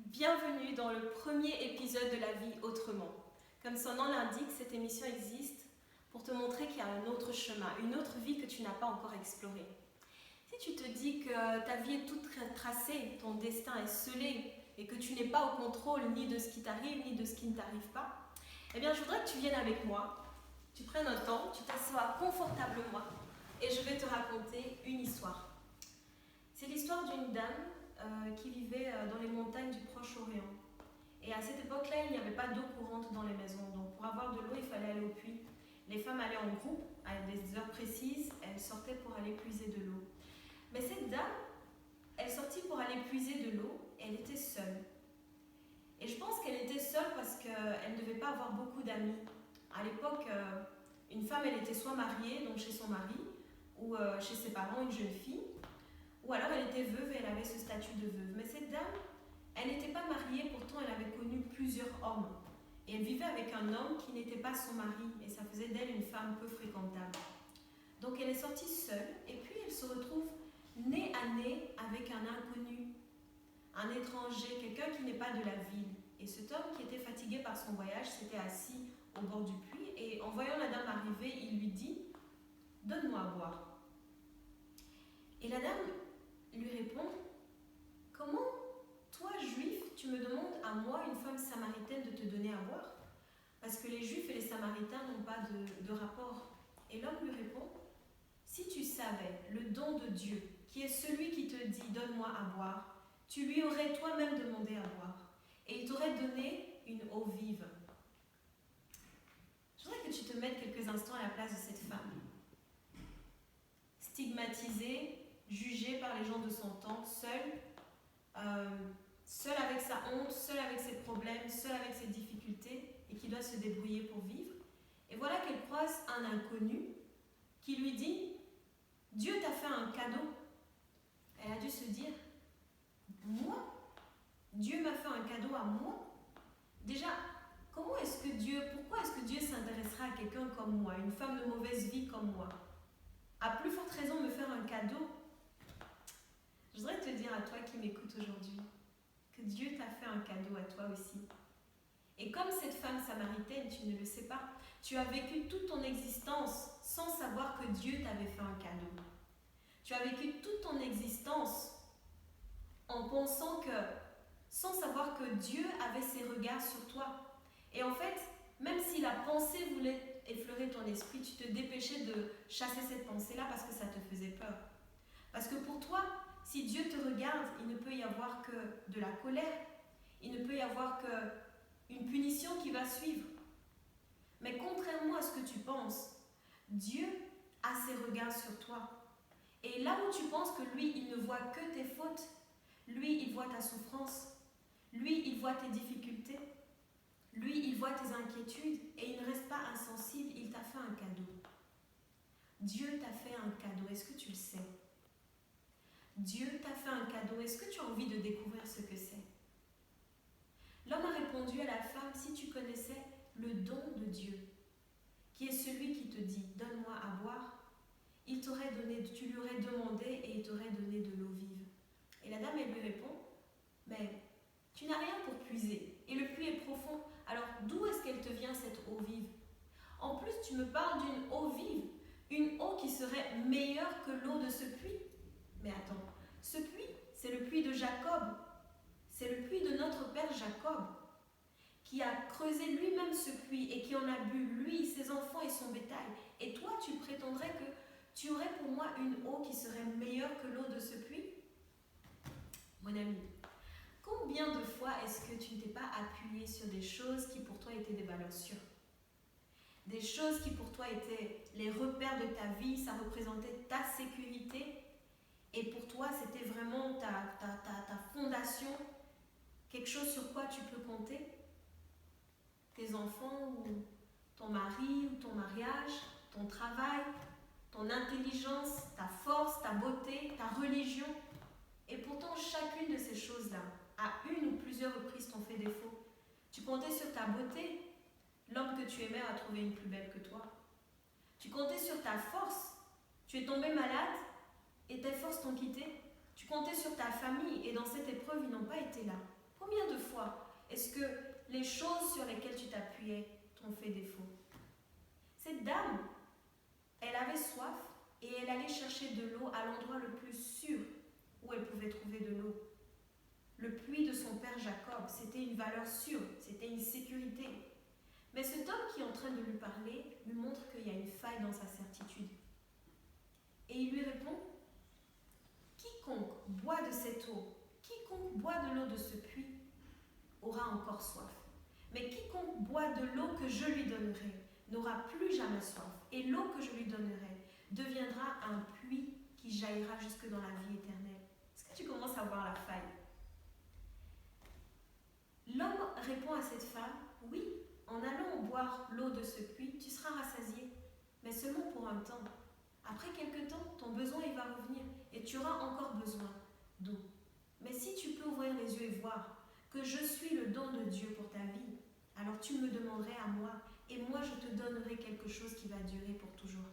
Bienvenue dans le premier épisode de La vie autrement. Comme son nom l'indique, cette émission existe pour te montrer qu'il y a un autre chemin, une autre vie que tu n'as pas encore explorée. Si tu te dis que ta vie est toute tracée, ton destin est scellé et que tu n'es pas au contrôle ni de ce qui t'arrive ni de ce qui ne t'arrive pas, eh bien je voudrais que tu viennes avec moi, tu prennes un temps, tu t'assois confortablement et je vais te raconter une histoire. C'est l'histoire d'une dame qui vivait dans les montagnes du Proche-Orient. Et à cette époque-là, il n'y avait pas d'eau courante dans les maisons. Donc pour avoir de l'eau, il fallait aller au puits. Les femmes allaient en groupe à des heures précises, elles sortaient pour aller puiser de l'eau. Mais cette dame, elle sortit pour aller puiser de l'eau et elle était seule. Et je pense qu'elle était seule parce qu'elle ne devait pas avoir beaucoup d'amis. À l'époque, une femme, elle était soit mariée, donc chez son mari, ou chez ses parents, une jeune fille, ou alors elle était veuve et elle avait ce statut de veuve. Mais cette dame, elle n'était pas mariée, pourtant elle avait connu plusieurs hommes. Et elle vivait avec un homme qui n'était pas son mari, et ça faisait d'elle une femme peu fréquentable. Donc elle est sortie seule, et puis elle se retrouve nez à nez avec un inconnu, un étranger, quelqu'un qui n'est pas de la ville. Et cet homme qui était fatigué par son voyage s'était assis au bord du puits, et en voyant la dame arriver, il lui dit « Donne-moi à boire ». Et la dame lui répond « Comment, toi, juif, tu me demandes à moi, une femme samaritaine, de te donner à boire ?» Parce que les juifs et les samaritains n'ont pas de rapport. Et l'homme lui répond « Si tu savais le don de Dieu, qui est celui qui te dit « Donne-moi à boire », tu lui aurais toi-même demandé à boire, et il t'aurait donné une eau vive. » Je voudrais que tu te mettes quelques instants à la place de cette femme. Stigmatisée, jugée par les gens de son temps, seule avec sa honte, seule avec ses problèmes, seule avec ses difficultés et qui doit se débrouiller pour vivre. Et voilà qu'elle croise un inconnu qui lui dit « Dieu t'a fait un cadeau ». Elle a dû se dire « Moi ? Dieu m'a fait un cadeau à moi ?» Déjà, pourquoi est-ce que Dieu s'intéressera à quelqu'un comme moi, une femme de mauvaise vie comme moi ? À plus forte raison me faire un cadeau. Je voudrais te dire à toi qui m'écoutes aujourd'hui que Dieu t'a fait un cadeau à toi aussi. Et comme cette femme samaritaine, tu ne le sais pas, tu as vécu toute ton existence sans savoir que Dieu t'avait fait un cadeau. Tu as vécu toute ton existence en pensant sans savoir que Dieu avait ses regards sur toi. Et en fait, même si la pensée voulait effleurer ton esprit, tu te dépêchais de chasser cette pensée-là parce que ça te faisait peur. Parce que pour toi, si Dieu te regarde, il ne peut y avoir que de la colère, il ne peut y avoir qu'une punition qui va suivre. Mais contrairement à ce que tu penses, Dieu a ses regards sur toi. Et là où tu penses que lui, il ne voit que tes fautes, lui, il voit ta souffrance, lui, il voit tes difficultés, lui, il voit tes inquiétudes et il ne reste pas insensible, il t'a fait un cadeau. Dieu t'a fait un cadeau, est-ce que tu le sais ? Dieu t'a fait un cadeau, est-ce que tu as envie de découvrir ce que c'est ? L'homme a répondu à la femme, si tu connaissais le don de Dieu, qui est celui qui te dit, donne-moi à boire, tu lui aurais demandé et il t'aurait donné de l'eau vive. Et la dame, elle lui répond, mais tu n'as rien pour puiser, et le puits est profond, alors d'où est-ce qu'elle te vient cette eau vive ? En plus, tu me parles d'une eau vive, une eau qui serait meilleure que l'eau de ce puits. Mais attends, ce puits, c'est le puits de Jacob. C'est le puits de notre père Jacob, qui a creusé lui-même ce puits et qui en a bu, lui, ses enfants et son bétail. Et toi, tu prétendrais que tu aurais pour moi une eau qui serait meilleure que l'eau de ce puits ? Mon ami, combien de fois est-ce que tu ne t'es pas appuyé sur des choses qui pour toi étaient des valeurs sûres ? Des choses qui pour toi étaient les repères de ta vie, ça représentait ta sécurité. Et pour toi, c'était vraiment ta fondation, quelque chose sur quoi tu peux compter. Tes enfants, ou ton mari, ou ton mariage, ton travail, ton intelligence, ta force, ta beauté, ta religion. Et pourtant, chacune de ces choses-là, à une ou plusieurs reprises, t'ont fait défaut. Tu comptais sur ta beauté, l'homme que tu aimais a trouvé une plus belle que toi. Tu comptais sur ta force, tu es tombé malade, et tes forces t'ont quitté. Tu comptais sur ta famille et dans cette épreuve, ils n'ont pas été là. Combien de Est-ce que les choses sur lesquelles tu t'appuyais t'ont fait défaut? Cette dame, elle avait soif et elle allait chercher de l'eau à l'endroit le plus sûr où elle pouvait trouver de l'eau. Le puits de son père Jacob, c'était une valeur sûre, c'était une sécurité. Mais cet homme qui est en train de lui parler lui montre qu'il y a une faille dans sa certitude. Et il lui répond, quiconque boit de cette eau, quiconque boit de l'eau de ce puits, aura encore soif. Mais quiconque boit de l'eau que je lui donnerai n'aura plus jamais soif. Et l'eau que je lui donnerai deviendra un puits qui jaillira jusque dans la vie éternelle. Est-ce que tu commences à voir la faille? L'homme répond à cette femme, oui, en allant boire l'eau de ce puits, tu seras rassasié, mais seulement pour un temps. Après quelque temps, ton besoin il va revenir et tu auras encore besoin d'eau. Mais si tu peux ouvrir les yeux et voir que je suis le don de Dieu pour ta vie, alors tu me demanderais à moi et moi je te donnerai quelque chose qui va durer pour toujours.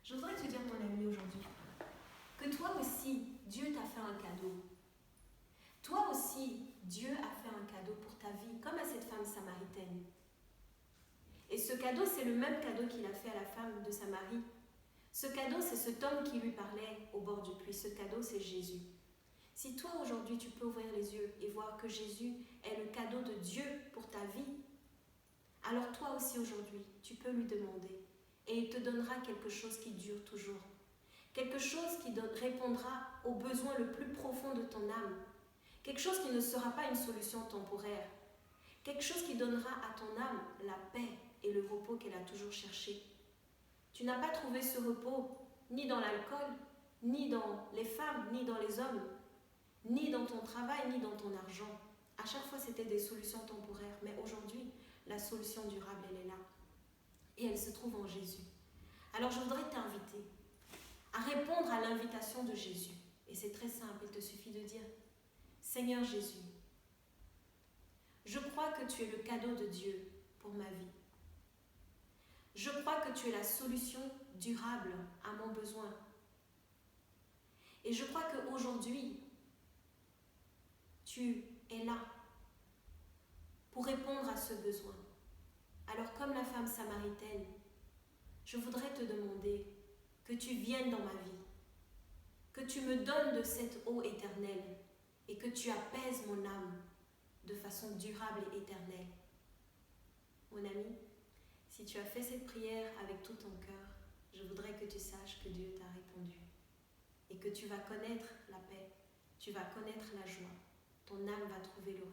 Je voudrais te dire, mon ami, aujourd'hui, que toi aussi, Dieu t'a fait un cadeau. Toi aussi, Dieu a fait un cadeau pour ta vie, comme à cette femme samaritaine. Et ce cadeau, c'est le même cadeau qu'il a fait à la femme de Samarie. Ce cadeau, c'est cet homme qui lui parlait au bord du puits. Ce cadeau, c'est Jésus. Si toi, aujourd'hui, tu peux ouvrir les yeux et voir que Jésus est le cadeau de Dieu pour ta vie, alors toi aussi, aujourd'hui, tu peux lui demander. Et il te donnera quelque chose qui dure toujours. Quelque chose qui répondra aux besoins le plus profond de ton âme. Quelque chose qui ne sera pas une solution temporaire. Quelque chose qui donnera à ton âme la paix et le repos qu'elle a toujours cherché. Tu n'as pas trouvé ce repos ni dans l'alcool, ni dans les femmes, ni dans les hommes, ni dans ton travail, ni dans ton argent. À chaque fois, c'était des solutions temporaires. Mais aujourd'hui, la solution durable, elle est là. Et elle se trouve en Jésus. Alors, je voudrais t'inviter à répondre à l'invitation de Jésus. Et c'est très simple, il te suffit de dire, Seigneur Jésus, je crois que tu es le cadeau de Dieu pour ma vie. Je crois que tu es la solution durable à mon besoin. Et je crois qu'aujourd'hui, tu es là pour répondre à ce besoin. Alors, comme la femme samaritaine, je voudrais te demander que tu viennes dans ma vie, que tu me donnes de cette eau éternelle et que tu apaises mon âme de façon durable et éternelle. Mon ami, si tu as fait cette prière avec tout ton cœur, je voudrais que tu saches que Dieu t'a répondu et que tu vas connaître la paix, tu vas connaître la joie, ton âme va trouver le